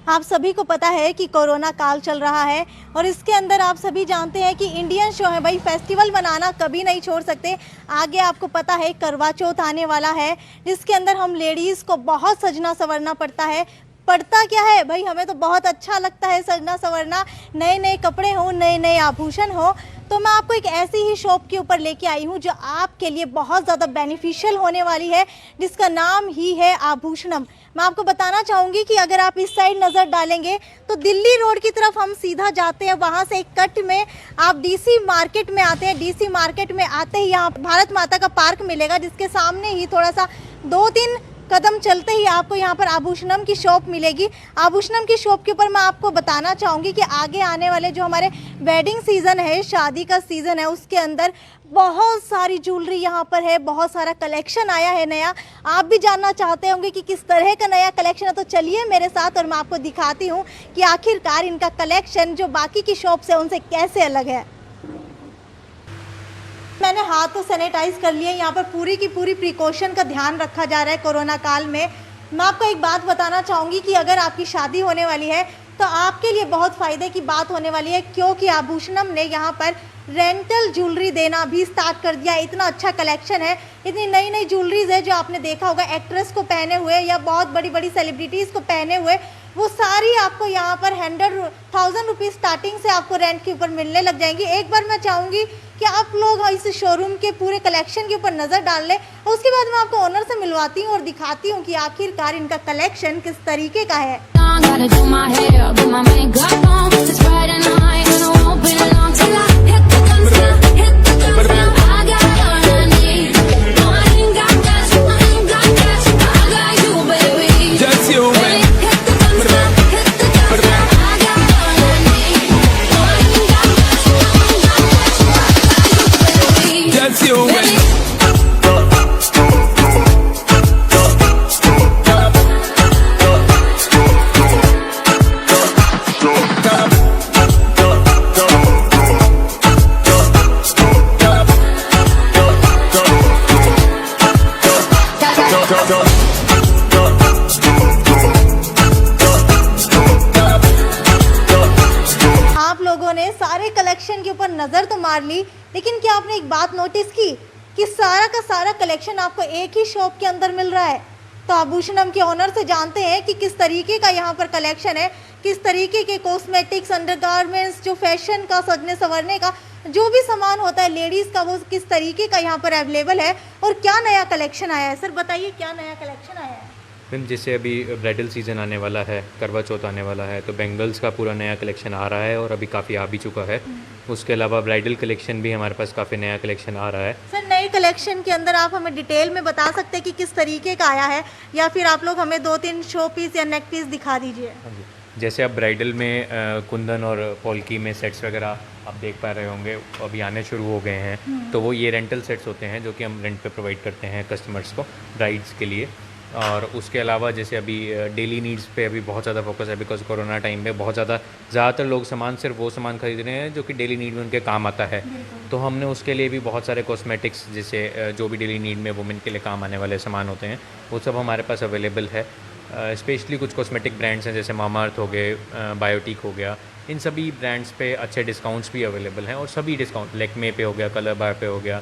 आप सभी को पता है कि कोरोना काल चल रहा है और इसके अंदर आप सभी जानते हैं कि इंडियन जो है भाई फेस्टिवल मनाना कभी नहीं छोड़ सकते। आगे आपको पता है करवा चौथ आने वाला है, जिसके अंदर हम लेडीज़ को बहुत सजना संवरना पड़ता है। पड़ता क्या है भाई, हमें तो बहुत अच्छा लगता है सजना संवरना, नए नए कपड़े हो, नए नए आभूषण हो। तो मैं आपको एक ऐसी ही शॉप के ऊपर लेके आई हूँ जो आपके लिए बहुत ज़्यादा बेनिफिशियल होने वाली है, जिसका नाम ही है आभूषणम। मैं आपको बताना चाहूँगी कि अगर आप इस साइड नज़र डालेंगे तो दिल्ली रोड की तरफ हम सीधा जाते हैं, वहाँ से एक कट में आप डीसी मार्केट में आते हैं। डीसी मार्केट में आते ही यहाँ भारत माता का पार्क मिलेगा, जिसके सामने ही थोड़ा सा 2-3 कदम चलते ही आपको यहाँ पर आभूषणम की शॉप मिलेगी। आभूषणम की शॉप के ऊपर मैं आपको बताना चाहूँगी कि आगे आने वाले जो हमारे वेडिंग सीज़न है, शादी का सीज़न है, उसके अंदर बहुत सारी ज्वेलरी यहाँ पर है, बहुत सारा कलेक्शन आया है नया। आप भी जानना चाहते होंगे कि किस तरह का नया कलेक्शन है, तो चलिए मेरे साथ और मैं आपको दिखाती हूँ कि आखिरकार इनका कलेक्शन जो बाकी की शॉप से उनसे कैसे अलग है। मैंने हाथ तो सैनिटाइज कर लिए, यहाँ पर पूरी की पूरी प्रिकॉशन का ध्यान रखा जा रहा है कोरोना काल में। मैं आपको एक बात बताना चाहूँगी कि अगर आपकी शादी होने वाली है तो आपके लिए बहुत फ़ायदे की बात होने वाली है, क्योंकि आभूषणम ने यहाँ पर रेंटल ज्वेलरी देना भी स्टार्ट कर दिया। इतना अच्छा कलेक्शन है, इतनी नई नई ज्वेलरीज है जो आपने देखा होगा एक्ट्रेस को पहने हुए या बहुत बड़ी बड़ी सेलिब्रिटीज़ को पहने हुए, वो सारी आपको यहाँ पर 100,000 रुपीज़ स्टार्टिंग से आपको रेंट के ऊपर मिलने लग जाएंगी। एक बार मैं चाहूँगी कि आप लोग इस शोरूम के पूरे कलेक्शन के ऊपर नज़र डाल लें, और उसके बाद मैं आपको ओनर से मिलवाती हूँ और दिखाती हूँ कि आखिरकार इनका कलेक्शन किस तरीके का है। आप लोगों ने सारे कलेक्शन के ऊपर नज़र तो मार ली, लेकिन क्या आपने एक बात नोटिस की कि सारा का सारा कलेक्शन आपको एक ही शॉप के अंदर मिल रहा है। तो आभूषणम के ओनर से जानते हैं कि किस तरीके का यहाँ पर कलेक्शन है, किस तरीके के कॉस्मेटिक्स, अंडरगारमेंट्स, जो फैशन का, सजने संवरने का जो भी सामान होता है लेडीज़ का, वो किस तरीके का यहाँ पर अवेलेबल है और क्या नया कलेक्शन आया है। सर बताइए क्या नया कलेक्शन आया है। मैम जैसे अभी ब्राइडल सीज़न आने वाला है, करवा चौथ आने वाला है, तो बेंगल्स का पूरा नया कलेक्शन आ रहा है और अभी काफ़ी आ भी चुका है। उसके अलावा ब्राइडल कलेक्शन भी हमारे पास काफ़ी नया कलेक्शन आ रहा है। सर नए कलेक्शन के अंदर आप हमें डिटेल में बता सकते हैं कि किस तरीके का आया है, या फिर आप लोग हमें 2-3 शो पीस या नेक पीस दिखा दीजिए। हाँ जी, जैसे अब ब्राइडल में कुंदन और पॉल्की में सेट्स वगैरह आप देख पा रहे होंगे, अभी आने शुरू हो गए हैं। तो वो ये रेंटल सेट्स होते हैं जो कि हम रेंट पे प्रोवाइड करते हैं कस्टमर्स को, ब्राइड्स के लिए। और उसके अलावा जैसे अभी डेली नीड्स पे अभी बहुत ज़्यादा फोकस है, बिकॉज कोरोना टाइम में बहुत ज़्यादातर लोग सिर्फ वो सामान खरीद रहे हैं जो कि डेली नीड में उनके काम आता है। तो हमने उसके लिए भी बहुत सारे कॉस्मेटिक्स, जैसे जो भी डेली नीड में वुमेन के लिए काम आने वाले सामान होते हैं, वो सब हमारे पास अवेलेबल है। स्पेशली कुछ कॉस्मेटिक ब्रांड्स हैं जैसे मामाअर्थ हो गए, बायोटिक हो गया, इन सभी ब्रांड्स पे अच्छे डिस्काउंट्स भी अवेलेबल हैं। और सभी डिस्काउंट लैक्मे पे हो गया, कलर बार पे हो गया,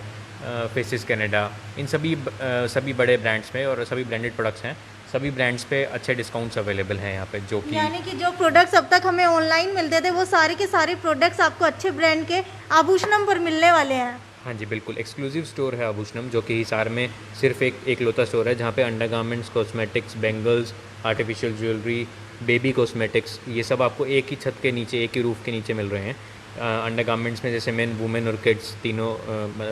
फेसिस कनाडा, इन सभी बड़े ब्रांड्स में और सभी ब्रांडेड प्रोडक्ट्स हैं, सभी ब्रांड्स पे अच्छे डिस्काउंट्स अवेलेबल हैं यहाँ पे। जो कि यानी कि जो प्रोडक्ट्स अब तक हमें ऑनलाइन मिलते थे वो सारे के सारे प्रोडक्ट्स आपको अच्छे ब्रांड के आभूषणम पर मिलने वाले हैं। हाँ जी बिल्कुल, एक्सक्लूसिव स्टोर है आभूषणम, जो कि हिसार में सिर्फ एक लौता स्टोर है जहाँ पे undergarments, cosmetics, bangles, artificial jewellery, baby cosmetics, ये सब आपको एक ही छत के नीचे, एक ही रूफ़ के नीचे मिल रहे हैं। अंडरगारमेंट्स में जैसे मेन, वुमेन और किड्स तीनों,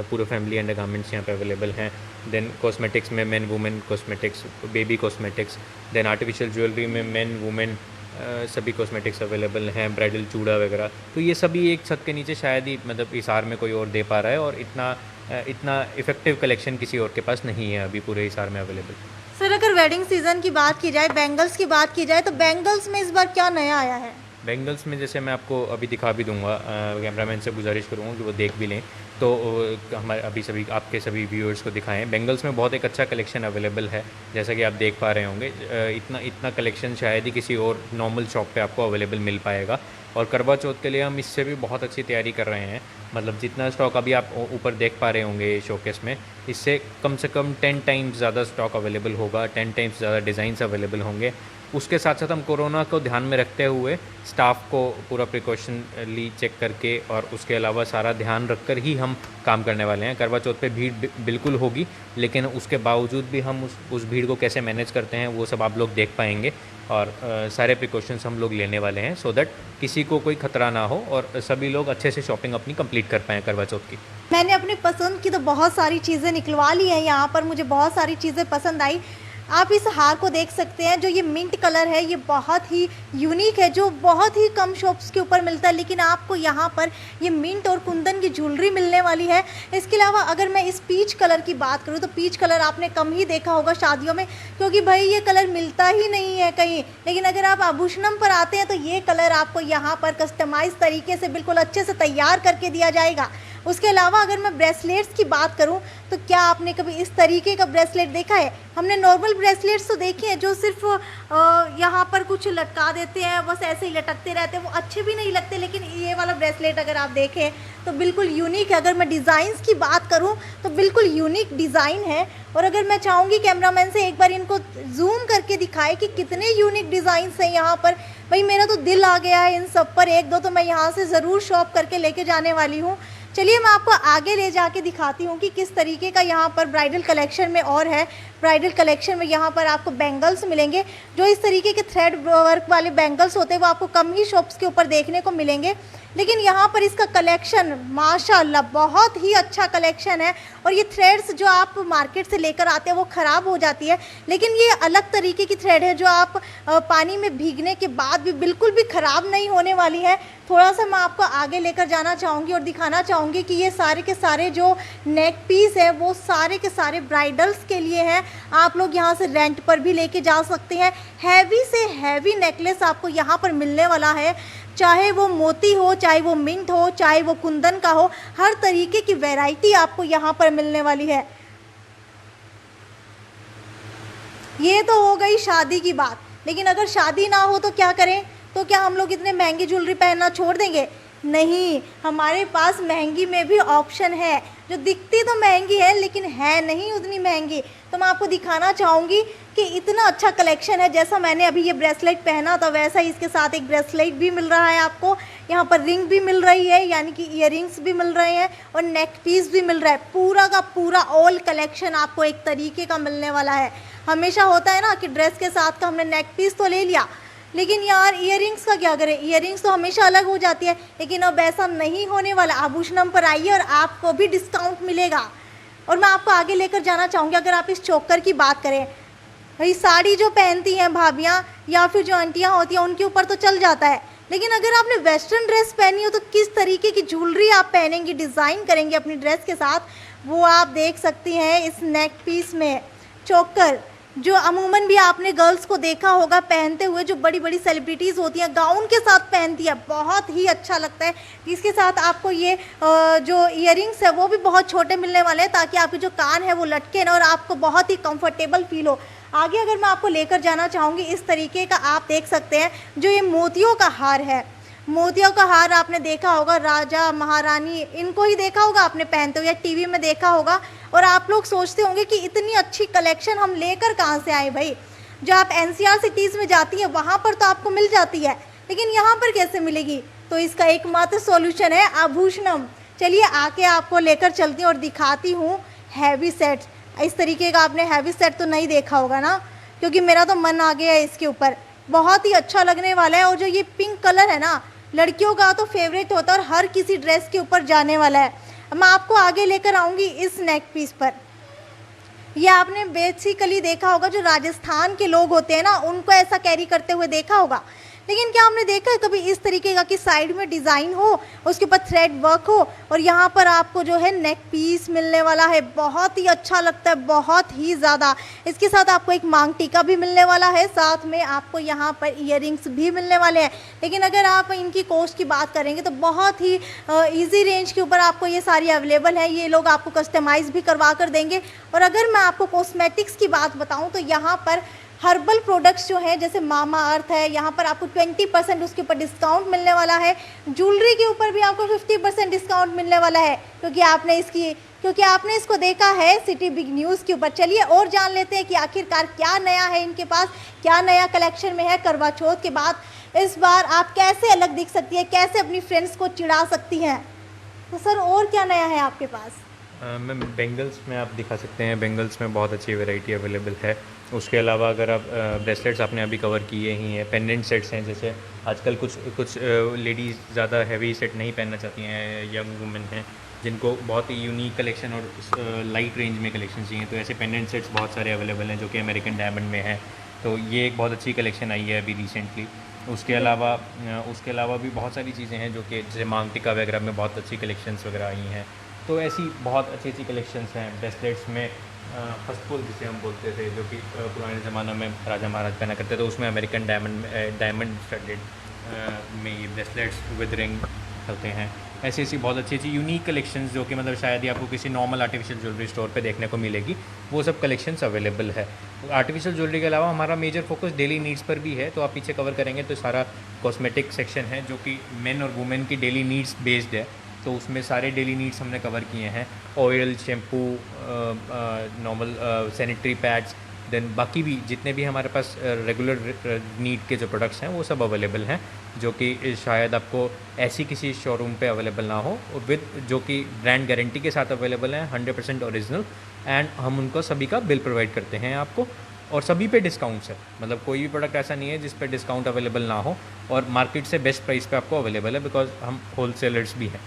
पूरे फैमिली अंडरगारमेंट्स यहाँ पे अवेलेबल हैं। देन कॉस्मेटिक्स में men, women cosmetics, baby cosmetics, then artificial jewellery में मेन, वुमेन सभी कॉस्मेटिक्स अवेलेबल हैं, ब्राइडल चूड़ा वगैरह। तो ये सभी एक छत के नीचे शायद ही हिसार में कोई और दे पा रहा है, और इतना इफेक्टिव कलेक्शन किसी और के पास नहीं है अभी पूरे हिसार में अवेलेबल। सर अगर वेडिंग सीजन की बात की जाए, बैंगल्स की बात की जाए, तो बैंगल्स में इस बार क्या नया आया है। बेंगल्स में जैसे मैं आपको अभी दिखा भी दूंगा, कैमरामैन से गुजारिश करूँगा कि वो देख भी लें, तो हमारे अभी सभी आपके सभी व्यूअर्स को दिखाएं। बेंगल्स में बहुत एक अच्छा कलेक्शन अवेलेबल है, जैसा कि आप देख पा रहे होंगे। इतना इतना कलेक्शन शायद ही किसी और नॉर्मल शॉप पे आपको अवेलेबल मिल पाएगा। और करवा चौथ के लिए हम इससे भी बहुत अच्छी तैयारी कर रहे हैं। मतलब जितना स्टॉक अभी आप ऊपर देख पा रहे होंगे शोकेस में, इससे कम से कम 10 टाइम्स ज़्यादा स्टॉक अवेलेबल होगा, 10 टाइम्स ज़्यादा डिज़ाइंस अवेलेबल होंगे। उसके साथ साथ हम कोरोना को ध्यान में रखते हुए स्टाफ को पूरा प्रिकॉशनली चेक करके और उसके अलावा सारा ध्यान रखकर ही हम काम करने वाले हैं। करवा चौथ पे भीड़ बिल्कुल होगी, लेकिन उसके बावजूद भी हम उस भीड़ को कैसे मैनेज करते हैं वो सब आप लोग देख पाएंगे। और सारे प्रिकॉशंस हम लोग लेने वाले हैं सो दैट किसी को कोई खतरा ना हो और सभी लोग अच्छे से शॉपिंग अपनी कंप्लीट कर पाएँ करवा चौथ की। मैंने अपनी पसंद की तो बहुत सारी चीज़ें निकलवा ली हैं यहाँ पर, मुझे बहुत सारी चीज़ें पसंद आई। आप इस हार को देख सकते हैं, जो ये मिंट कलर है ये बहुत ही यूनिक है, जो बहुत ही कम शॉप्स के ऊपर मिलता है, लेकिन आपको यहाँ पर ये मिंट और कुंदन की ज्वेलरी मिलने वाली है। इसके अलावा अगर मैं इस पीच कलर की बात करूँ तो पीच कलर आपने कम ही देखा होगा शादियों में, क्योंकि भाई ये कलर मिलता ही नहीं है कहीं। लेकिन अगर आप आभूषणम पर आते हैं तो ये कलर आपको यहाँ पर कस्टमाइज तरीके से बिल्कुल अच्छे से तैयार करके दिया जाएगा। उसके अलावा अगर मैं ब्रेसलेट्स की बात करूं तो क्या आपने कभी इस तरीके का ब्रेसलेट देखा है? हमने नॉर्मल ब्रेसलेट्स तो देखे हैं जो सिर्फ यहाँ पर कुछ लटका देते हैं, बस ऐसे ही लटकते रहते हैं, वो अच्छे भी नहीं लगते। लेकिन ये वाला ब्रेसलेट अगर आप देखें तो बिल्कुल यूनिक है। अगर मैं डिज़ाइंस की बात करूँ तो बिल्कुल यूनिक डिज़ाइन है। और अगर मैं चाहूँगी कैमरामैन से एक बार इनको जूम करके दिखाए कि कितने यूनिक डिज़ाइंस हैं यहाँ पर, भाई मेरा तो दिल आ गया है इन सब पर। एक दो तो मैं यहाँ से ज़रूर शॉप करके लेके जाने वाली हूँ। चलिए मैं आपको आगे ले जाके दिखाती हूँ कि किस तरीके का यहाँ पर ब्राइडल कलेक्शन में और है। ब्राइडल कलेक्शन में यहाँ पर आपको बैंगल्स मिलेंगे, जो इस तरीके के थ्रेड वर्क वाले बैंगल्स होते हैं वो आपको कम ही शॉप्स के ऊपर देखने को मिलेंगे। लेकिन यहाँ पर इसका कलेक्शन माशाल्लाह बहुत ही अच्छा कलेक्शन है। और ये थ्रेड्स जो आप मार्केट से लेकर आते हैं वो ख़राब हो जाती है, लेकिन ये अलग तरीके की थ्रेड है जो आप पानी में भीगने के बाद भी बिल्कुल भी ख़राब नहीं होने वाली है। थोड़ा सा मैं आपको आगे लेकर जाना चाहूँगी और दिखाना चाहूँगी कि ये सारे के सारे जो नेक पीस है वो सारे के सारे ब्राइडल्स के लिए हैं। आप लोग यहाँ से रेंट पर भी लेके जा सकते हैं। हैवी से हैवी नेकलेस आपको यहाँ पर मिलने वाला है, चाहे वो मोती हो, चाहे वो मिंट हो, चाहे वो कुंदन का हो, हर तरीके की वैरायटी आपको यहाँ पर मिलने वाली है। ये तो हो गई शादी की बात, लेकिन अगर शादी ना हो तो क्या करें? तो क्या हम लोग इतने महंगी ज्वेलरी पहनना छोड़ देंगे? नहीं, हमारे पास महंगी में भी ऑप्शन है, जो दिखती तो महंगी है लेकिन है नहीं उतनी महंगी। तो मैं आपको दिखाना चाहूँगी कि इतना अच्छा कलेक्शन है। जैसा मैंने अभी ये ब्रेसलेट पहना था वैसा ही इसके साथ एक ब्रेसलेट भी मिल रहा है आपको। यहाँ पर रिंग भी मिल रही है, यानी कि ईयरिंग्स भी मिल रहे हैं और नेक पीस भी मिल रहा है। पूरा का पूरा ऑल कलेक्शन आपको एक तरीके का मिलने वाला है। हमेशा होता है ना कि ड्रेस के साथ का हमने नेक पीस तो ले लिया, लेकिन यार ईयरिंग्स का क्या करें? ईयरिंग्स तो हमेशा अलग हो जाती है, लेकिन अब ऐसा नहीं होने वाला। आभूषणम पर आइए और आपको भी डिस्काउंट मिलेगा। और मैं आपको आगे लेकर जाना चाहूँगी। अगर आप इस चोकर की बात करें, भाई साड़ी जो पहनती हैं भाभियाँ या फिर जो आंटियाँ होती हैं उनके ऊपर तो चल जाता है, लेकिन अगर आपने वेस्टर्न ड्रेस पहनी हो तो किस तरीके की ज्वेलरी आप पहनेंगी, डिज़ाइन करेंगे अपनी ड्रेस के साथ, वो आप देख सकती हैं इस नेक पीस में। चोकर जो अमूमन भी आपने गर्ल्स को देखा होगा पहनते हुए, जो बड़ी बड़ी सेलिब्रिटीज़ होती हैं गाउन के साथ पहनती है, बहुत ही अच्छा लगता है। इसके साथ आपको ये जो ईयरिंग्स है वो भी बहुत छोटे मिलने वाले हैं, ताकि आपके जो कान है वो लटके ना और आपको बहुत ही कंफर्टेबल फील हो। आगे अगर मैं आपको लेकर जाना चाहूँगी, इस तरीके का आप देख सकते हैं जो ये मोतियों का हार है। मोतियों का हार आपने देखा होगा, राजा महारानी इनको ही देखा होगा आपने पहनते हुए या टीवी में देखा होगा। और आप लोग सोचते होंगे कि इतनी अच्छी कलेक्शन हम लेकर कहाँ से आए भाई? जो आप एनसीआर सिटीज़ में जाती हैं वहाँ पर तो आपको मिल जाती है, लेकिन यहाँ पर कैसे मिलेगी? तो इसका एकमात्र सॉल्यूशन है आभूषणम। चलिए आके आपको लेकर चलती हूँ और दिखाती हूँ हैवी सेट। इस तरीके का आपने हैवी सेट तो नहीं देखा होगा ना, क्योंकि मेरा तो मन आ गया है इसके ऊपर, बहुत ही अच्छा लगने वाला है। और जो ये पिंक कलर है ना, लड़कियों का तो फेवरेट होता है और हर किसी ड्रेस के ऊपर जाने वाला है। मैं आपको आगे लेकर आऊँगी इस नेक पीस पर। ये आपने बेसिकली देखा होगा, जो राजस्थान के लोग होते हैं ना उनको ऐसा कैरी करते हुए देखा होगा, लेकिन क्या आपने देखा है कभी इस तरीके का कि साइड में डिज़ाइन हो, उसके ऊपर थ्रेड वर्क हो और यहाँ पर आपको जो है नेक पीस मिलने वाला है। बहुत ही अच्छा लगता है, बहुत ही ज़्यादा। इसके साथ आपको एक मांग टीका भी मिलने वाला है, साथ में आपको यहाँ पर ईयरिंग्स भी मिलने वाले हैं। लेकिन अगर आप इनकी कॉस्ट की बात करेंगे तो बहुत ही ईजी रेंज के ऊपर आपको ये सारी अवेलेबल है। ये लोग आपको कस्टमाइज़ भी करवा कर देंगे। और अगर मैं आपको कॉस्मेटिक्स की बात बताऊँ तो यहाँ पर हर्बल प्रोडक्ट्स जो हैं जैसे मामा अर्थ है, यहाँ पर आपको 20% उसके ऊपर डिस्काउंट मिलने वाला है। ज्वेलरी के ऊपर भी आपको 50% डिस्काउंट मिलने वाला है, क्योंकि आपने इसको देखा है सिटी बिग न्यूज़ के ऊपर। चलिए और जान लेते हैं कि आखिरकार क्या नया है इनके पास, क्या नया कलेक्शन में है। करवा चौथ के बाद इस बार आप कैसे अलग दिख सकती है, कैसे अपनी फ्रेंड्स को चिढ़ा सकती हैं। तो सर और क्या नया है आपके पास? मैम बेंगल्स में आप दिखा सकते हैं, बेंगल्स में बहुत अच्छी वैरायटी अवेलेबल है। उसके अलावा अगर आप ब्रेसलेट्स आपने अभी कवर किए ही हैं, पेंडेंट सेट्स हैं, जैसे आजकल कुछ लेडीज़ ज़्यादा हैवी सेट नहीं पहनना चाहती हैं, यंग वुमेन हैं जिनको बहुत ही यूनिक कलेक्शन और लाइट रेंज में कलेक्शन चाहिए, तो ऐसे पेंडेंट सेट्स बहुत सारे अवेलेबल हैं जो कि अमेरिकन डायमंड में है। तो ये एक बहुत अच्छी कलेक्शन आई है अभी रिसेंटली। उसके अलावा भी बहुत सारी चीज़ें हैं जो कि जैसे मांग टीका वगैरह में बहुत अच्छी कलेक्शंस वगैरह आई हैं। तो ऐसी बहुत अच्छी कलेक्शंस हैं। ब्रेसलेट्स में फस्तपुल जिसे हम बोलते थे, जो कि पुराने ज़माना में राजा महाराज पहना करते थे, तो उसमें अमेरिकन डायमंड स्टडेड में ये ब्रेसलेट्स विद रिंग होते हैं। ऐसी बहुत अच्छी यूनिक कलेक्शंस जो कि मतलब शायद ही आपको किसी नॉर्मल आर्टिफिशियल ज्वेलरी स्टोर पे देखने को मिलेगी, वो सब कलेक्शंस अवेलेबल है। आर्टिफिशियल ज्वेलरी के अलावा हमारा मेजर फोकस डेली नीड्स पर भी है। तो आप पीछे कवर करेंगे तो सारा कॉस्मेटिक सेक्शन है जो कि मेन और वुमेन की डेली नीड्स बेस्ड है। तो उसमें सारे डेली नीड्स हमने कवर किए हैं, oil, shampoo, normal sanitary pads, then बाकी भी जितने भी हमारे पास रेगुलर नीड के जो प्रोडक्ट्स हैं वो सब अवेलेबल हैं, जो कि शायद आपको ऐसी किसी शोरूम पे अवेलेबल ना हो, विद जो कि ब्रांड गारंटी के साथ अवेलेबल हैं, 100% ओरिजिनल। एंड हम उनको सभी का बिल प्रोवाइड करते हैं आपको, और सभी पे डिस्काउंट्स है। मतलब कोई भी प्रोडक्ट ऐसा नहीं है जिस पे डिस्काउंट अवेलेबल ना हो, और मार्केट से बेस्ट प्राइस पे आपको अवेलेबल है, बिकॉज हम होलसेलर्स भी हैं।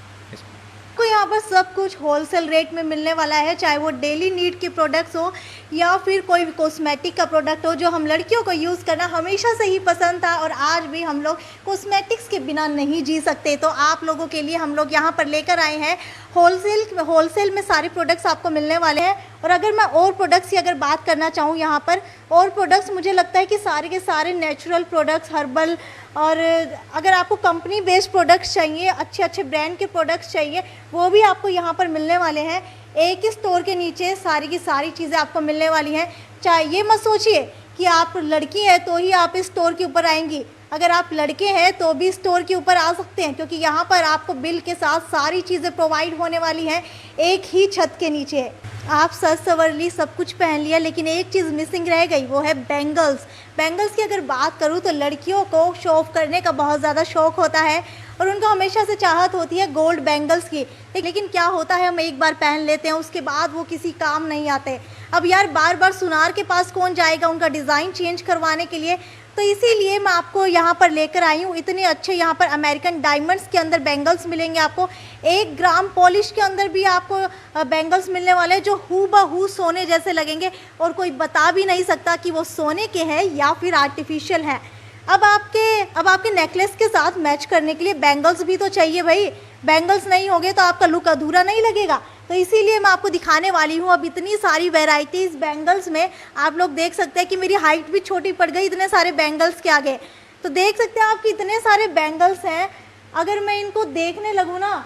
आपको यहाँ पर सब कुछ होलसेल रेट में मिलने वाला है, चाहे वो डेली नीड के प्रोडक्ट्स हो या फिर कोई भी कॉस्मेटिक का प्रोडक्ट हो जो हम लड़कियों को यूज़ करना हमेशा से ही पसंद था, और आज भी हम लोग कॉस्मेटिक्स के बिना नहीं जी सकते। तो आप लोगों के लिए हम लोग यहाँ पर लेकर आए हैं होलसेल में सारे प्रोडक्ट्स आपको मिलने वाले हैं। और अगर मैं और प्रोडक्ट्स की अगर बात करना चाहूँ यहाँ पर, और प्रोडक्ट्स मुझे लगता है कि सारे के सारे नेचुरल प्रोडक्ट्स, हर्बल, और अगर आपको कंपनी बेस्ड प्रोडक्ट्स चाहिए, अच्छे ब्रांड के प्रोडक्ट्स चाहिए, वो भी आपको यहाँ पर मिलने वाले हैं। एक ही स्टोर के नीचे सारी की सारी चीज़ें आपको मिलने वाली हैं। चाहे ये मत सोचिए कि आप लड़की हैं तो ही आप इस स्टोर के ऊपर आएंगी, अगर आप लड़के हैं तो भी स्टोर के ऊपर आ सकते हैं, क्योंकि यहाँ पर आपको बिल के साथ सारी चीज़ें प्रोवाइड होने वाली हैं एक ही छत के नीचे। आप सज सवर ली, सब कुछ पहन लिया, लेकिन एक चीज़ मिसिंग रह गई, वो है बैंगल्स की अगर बात करूँ तो लड़कियों को शो ऑफ करने का बहुत ज़्यादा शौक़ होता है, और उनको हमेशा से चाहत होती है गोल्ड बैंगल्स की। लेकिन क्या होता है, हम एक बार पहन लेते हैं, उसके बाद वो किसी काम नहीं आते। अब यार बार बार सुनार के पास कौन जाएगा उनका डिज़ाइन चेंज करवाने के लिए। तो इसीलिए मैं आपको यहाँ पर लेकर आई हूँ। इतने अच्छे यहाँ पर अमेरिकन डायमंड्स के अंदर बैंगल्स मिलेंगे आपको, 1 ग्राम पॉलिश के अंदर भी आपको बैंगल्स मिलने वाले हैं जो हूबहू सोने जैसे लगेंगे, और कोई बता भी नहीं सकता कि वो सोने के हैं या फिर आर्टिफिशियल हैं। अब आपके नेकलेस के साथ मैच करने के लिए बैंगल्स भी तो चाहिए भाई। बैंगल्स नहीं होंगे तो आपका लुक अधूरा नहीं लगेगा। तो इसीलिए मैं आपको दिखाने वाली हूँ अब इतनी सारी वैरायटीज़ बैंगल्स में। आप लोग देख सकते हैं कि मेरी हाइट भी छोटी पड़ गई इतने सारे बैंगल्स के आगे। तो देख सकते हैं आप कि इतने सारे बैंगल्स हैं। अगर मैं इनको देखने लगूँ ना,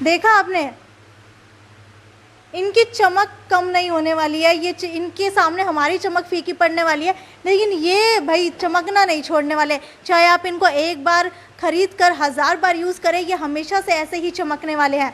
देखा आपने, इनकी चमक कम नहीं होने वाली है। ये इनके सामने हमारी चमक फीकी पड़ने वाली है, लेकिन ये भाई चमकना नहीं छोड़ने वाले। चाहे आप इनको एक बार खरीद कर 1000 बार यूज़ करें, ये हमेशा से ऐसे ही चमकने वाले हैं।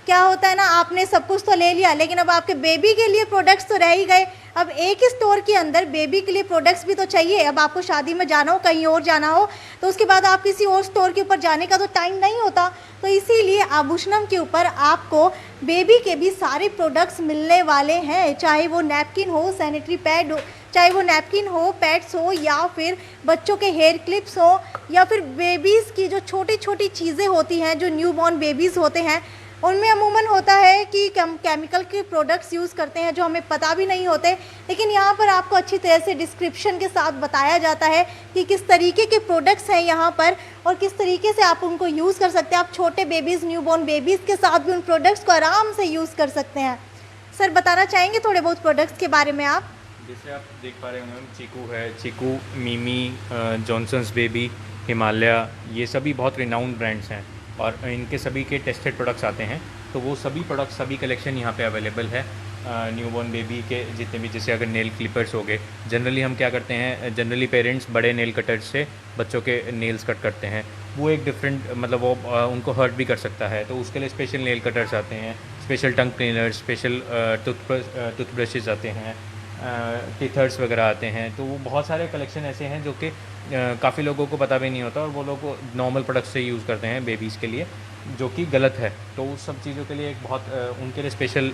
क्या होता है ना, आपने सब कुछ तो ले लिया, लेकिन अब आपके बेबी के लिए प्रोडक्ट्स तो रह ही गए। अब एक ही स्टोर के अंदर बेबी के लिए प्रोडक्ट्स भी तो चाहिए। अब आपको शादी में जाना हो, कहीं और जाना हो, तो उसके बाद आप किसी और स्टोर के ऊपर जाने का तो टाइम नहीं होता। तो इसीलिए आभूषणम के ऊपर आपको बेबी के भी सारे प्रोडक्ट्स मिलने वाले हैं, चाहे वो नैपकिन हो, सैनिटरी पैड हो, चाहे वो नैपकिन हो, पैड्स हो, या फिर बच्चों के हेयर क्लिप्स हो, या फिर बेबीज़ की जो छोटी छोटी चीज़ें होती हैं, जो न्यूबॉर्न बेबीज़ होते हैं, उनमें अमूमन होता है कि केमिकल के प्रोडक्ट्स यूज़ करते हैं जो हमें पता भी नहीं होते, लेकिन यहाँ पर आपको अच्छी तरह से डिस्क्रिप्शन के साथ बताया जाता है कि किस तरीके के प्रोडक्ट्स हैं यहाँ पर और किस तरीके से आप उनको यूज़ कर सकते हैं। आप छोटे बेबीज़, न्यूबॉर्न बेबीज़ के साथ भी उन प्रोडक्ट्स को आराम से यूज़ कर सकते हैं। सर बताना चाहेंगे थोड़े बहुत प्रोडक्ट्स के बारे में आप? जैसे आप देख पा रहे होंगे मैम, चीकू है, चीकू, मिमी, जॉनसन्स बेबी, हिमालय, ये सभी बहुत रिनाउंड ब्रांड्स हैं और इनके सभी के टेस्टेड प्रोडक्ट्स आते हैं। तो वो सभी प्रोडक्ट्स, सभी कलेक्शन यहाँ पे अवेलेबल है। न्यूबॉर्न बेबी के जितने भी, जैसे अगर नेल क्लिपर्स हो गए, जनरली हम क्या करते हैं, जनरली पेरेंट्स बड़े नेल कटर्स से बच्चों के नेल्स कट करते हैं। वो एक डिफरेंट, मतलब वो उनको हर्ट भी कर सकता है, तो उसके लिए स्पेशल नेल कटर्स आते हैं, स्पेशल टंग क्लीनर्स, स्पेशल टूथब्रशेज़ आते हैं, टीथर्स वगैरह आते हैं। तो वो बहुत सारे कलेक्शन ऐसे हैं जो कि काफ़ी लोगों को पता भी नहीं होता और वो लोग नॉर्मल प्रोडक्ट्स से यूज़ करते हैं बेबीज़ के लिए, जो कि गलत है। तो उस सब चीज़ों के लिए एक बहुत उनके लिए स्पेशल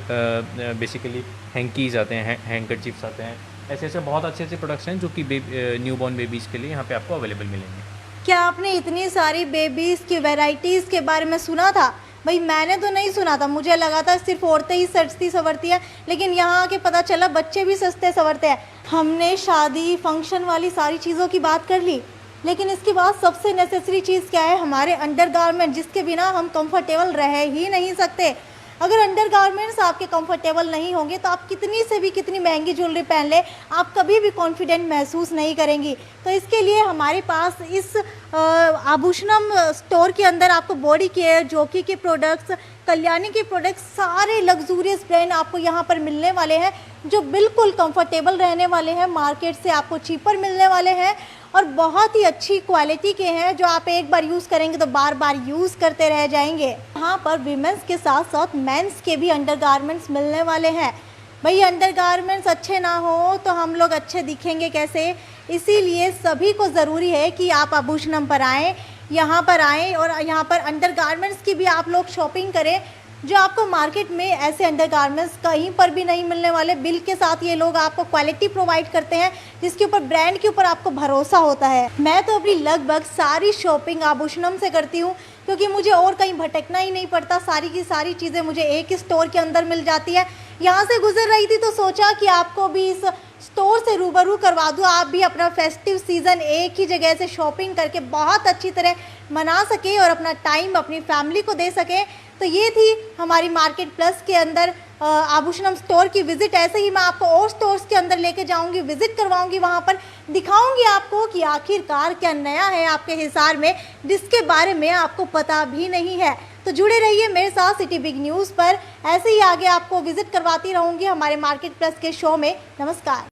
बेसिकली हैंकीज़ आते हैं, हैंकरचीफ्स आते हैं। ऐसे ऐसे बहुत अच्छे अच्छे प्रोडक्ट्स हैं जो कि न्यूबॉर्न बेबीज़ के लिए यहाँ पे आपको अवेलेबल मिलेंगे। क्या आपने इतनी सारी बेबीज़ की वैरायटीज़ के बारे में सुना था? भाई मैंने तो नहीं सुना था, मुझे लगा था सिर्फ औरतें ही सस्ती संवरती हैं, लेकिन यहाँ आके पता चला बच्चे भी सस्ते संवरते हैं। हमने शादी फंक्शन वाली सारी चीज़ों की बात कर ली, लेकिन इसके बाद सबसे नेसेसरी चीज़ क्या है? हमारे अंडरगारमेंट, जिसके बिना हम कंफर्टेबल रह ही नहीं सकते। अगर अंडरगारमेंट्स आपके कंफर्टेबल नहीं होंगे तो आप कितनी से भी कितनी महंगी ज्वेलरी पहन ले, आप कभी भी कॉन्फिडेंट महसूस नहीं करेंगी। तो इसके लिए हमारे पास इस आभूषणम स्टोर के अंदर आपको बॉडी केयर, जॉकी के प्रोडक्ट्स, कल्याणी के प्रोडक्ट्स, सारे लग्जूरियस ब्रांड आपको यहाँ पर मिलने वाले हैं जो बिल्कुल कंफर्टेबल रहने वाले हैं, मार्केट से आपको चीपर मिलने वाले हैं और बहुत ही अच्छी क्वालिटी के हैं जो आप एक बार यूज़ करेंगे तो बार बार यूज़ करते रह जाएंगे। यहाँ पर वीमेंस के साथ साथ मेंस के भी अंडरगारमेंट्स मिलने वाले हैं। भाई अंडरगारमेंट्स अच्छे ना हो तो हम लोग अच्छे दिखेंगे कैसे? इसीलिए सभी को ज़रूरी है कि आप आभूषणम पर आएँ, यहाँ पर आएँ और यहाँ पर अंडरगारमेंट्स की भी आप लोग शॉपिंग करें, जो आपको मार्केट में ऐसे अंडरगारमेंट्स कहीं पर भी नहीं मिलने वाले। बिल के साथ ये लोग आपको क्वालिटी प्रोवाइड करते हैं जिसके ऊपर, ब्रांड के ऊपर आपको भरोसा होता है। मैं तो अपनी लगभग सारी शॉपिंग आभूषणम से करती हूँ क्योंकि मुझे और कहीं भटकना ही नहीं पड़ता, सारी की सारी चीज़ें मुझे एक ही स्टोर के अंदर मिल जाती है। यहाँ से गुजर रही थी तो सोचा कि आपको भी इस स्टोर से रूबरू करवा दूँ, आप भी अपना फेस्टिव सीज़न एक ही जगह से शॉपिंग करके बहुत अच्छी तरह मना सकें और अपना टाइम अपनी फैमिली को दे सकें। तो ये थी हमारी मार्केट प्लस के अंदर आभूषणम स्टोर की विज़िट। ऐसे ही मैं आपको और स्टोर्स के अंदर लेके जाऊंगी, विज़िट करवाऊंगी, वहाँ पर दिखाऊंगी आपको कि आखिरकार क्या नया है आपके हिसार में जिसके बारे में आपको पता भी नहीं है। तो जुड़े रहिए मेरे साथ सिटी बिग न्यूज़ पर, ऐसे ही आगे आपको विज़िट करवाती रहूँगी हमारे मार्केट प्लस के शो में। नमस्कार।